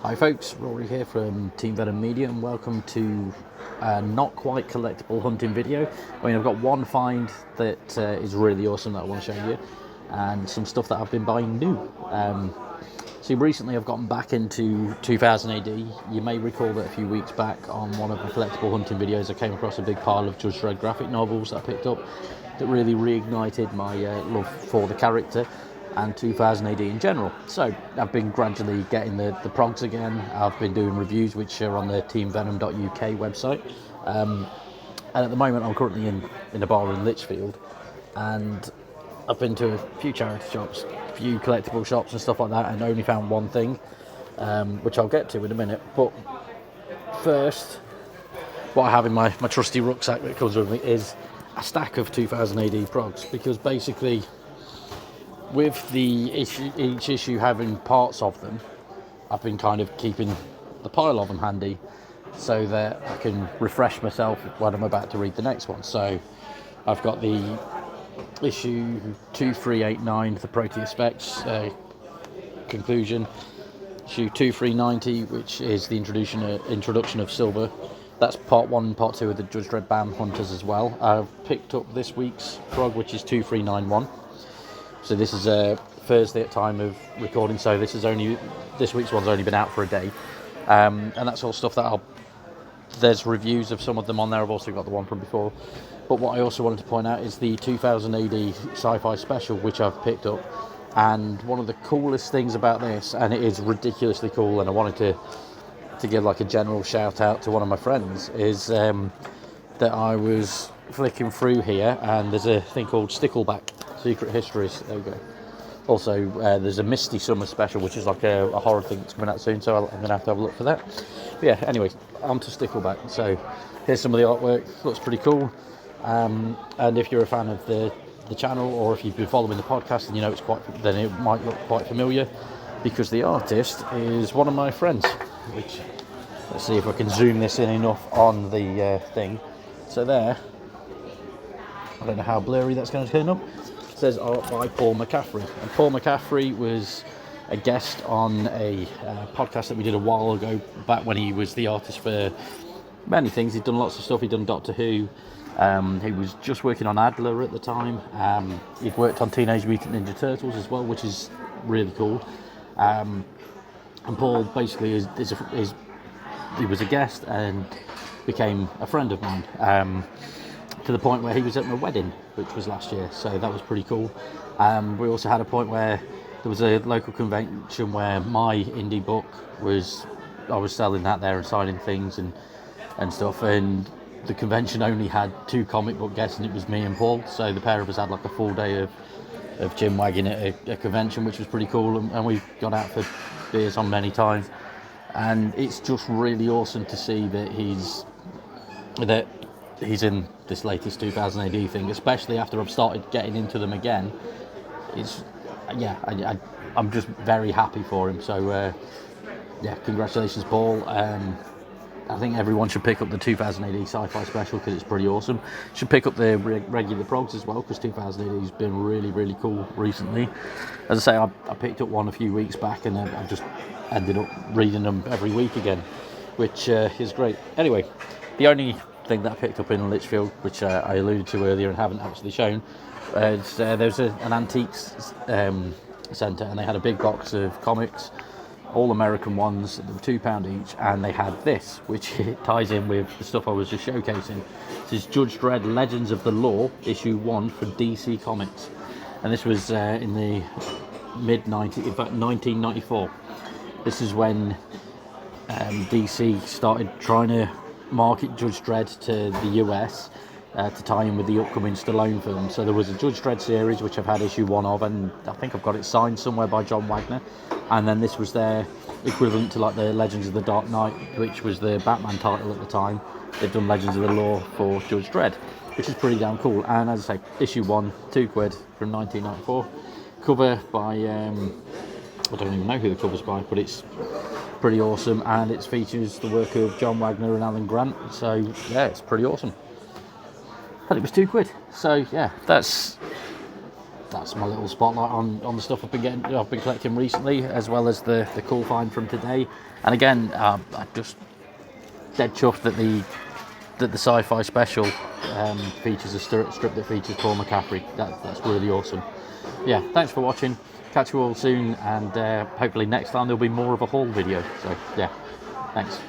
Hi folks, Rory here from Team Venom Media and welcome to a not quite collectible hunting video. I mean, I've got one find that is really awesome that I want to show you, and some stuff that I've been buying new. So recently I've gotten back into 2000 AD. You may recall that a few weeks back on one of the collectible hunting videos I came across a big pile of Judge Dredd graphic novels that I picked up that really reignited my love for the character and 2000 AD in general. So I've been gradually getting the progs again. I've been doing reviews which are on the teamvenom.uk website, and at the moment I'm currently in a bar in Lichfield, and I've been to a few charity shops, a few collectible shops and stuff like that, and only found one thing, which I'll get to in a minute. But first, what I have in my trusty rucksack that comes with me is a stack of 2000 AD progs, because basically with each issue having parts of them, I've been kind of keeping the pile of them handy so that I can refresh myself when I'm about to read the next one. So I've got the issue 2389, the Proteus Specs conclusion, issue 2390, which is the introduction of Silver. That's part 1 and part 2 of the Judge Dredd BAM Hunters as well. I've picked up this week's prog, which is 2391. So this is Thursday at time of recording, so this week's one's only been out for a day, and that's all stuff that there's reviews of some of them on there. I've also got the one from before, but what I also wanted to point out is the 2000 AD sci-fi special, which I've picked up. And one of the coolest things about this, and it is ridiculously cool, and I wanted to give like a general shout out to one of my friends, is that I was flicking through here and there's a thing called Stickleback Secret Histories. There we go. Also, there's a Misty Summer special, which is like a horror thing that's coming out soon, so I'm going to have a look for that. But yeah, anyway, on to Stickleback. So here's some of the artwork. Looks pretty cool. And if you're a fan of the channel, or if you've been following the podcast, and you know then it might look quite familiar, because the artist is one of my friends. Which, let's see if I can zoom this in enough on the thing. So there, I don't know how blurry that's going to turn up. It says art by Paul McCafferey. And Paul McCafferey was a guest on a podcast that we did a while ago, back when he was the artist for many things. He'd done lots of stuff. He'd done Doctor Who. He was just working on Adler at the time. He'd worked on Teenage Mutant Ninja Turtles as well, which is really cool. And Paul basically he was a guest and became a friend of mine, to the point where he was at my wedding, which was last year, so that was pretty cool. We also had a point where there was a local convention where my indie book I was selling that there and signing things and stuff, and the convention only had 2 comic book guests, and it was me and Paul, so the pair of us had like a full day of gin wagging at a convention, which was pretty cool, and we got out for beers on many times. And it's just really awesome to see that he's in this latest 2000 AD thing, especially after I've started getting into them again. I'm just very happy for him. So congratulations, Paul. I think everyone should pick up the 2000 AD sci-fi special, because it's pretty awesome. Should pick up the regular progs as well, because 2000 AD has been really, really cool recently. As I say, I picked up one a few weeks back, and I've just ended up reading them every week again, which is great. Anyway, the only thing that I picked up in Lichfield, which I alluded to earlier and haven't actually shown, is there's an antiques centre, and they had a big box of comics, all American ones. They were £2 each, and they had this, which ties in with the stuff I was just showcasing. This is Judge Dredd Legends of the Law, issue 1 for DC Comics, and this was in the mid-90s, in fact 1994. This is when DC started trying to market Judge Dredd to the US to tie in with the upcoming Stallone film. So there was a Judge Dredd series, which I've had issue 1 of, and I think I've got it signed somewhere by John Wagner. And then this was their equivalent to like the Legends of the Dark Knight, which was the Batman title at the time. They've done Legends of the Law for Judge Dredd, which is pretty damn cool. And as I say, issue 1, £2 from 1994. Cover by I don't even know who the cover's by, but it's pretty awesome, and it features the work of John Wagner and Alan Grant. So yeah, it's pretty awesome. And it was £2. So yeah, that's that's my little spotlight on the stuff I've been collecting recently, as well as the cool find from today. And again, I'm just dead chuffed that the sci-fi special features a strip that features Paul McCaffery. That's really awesome. Yeah, thanks for watching. Catch you all soon, and hopefully next time there'll be more of a haul video. So yeah, thanks.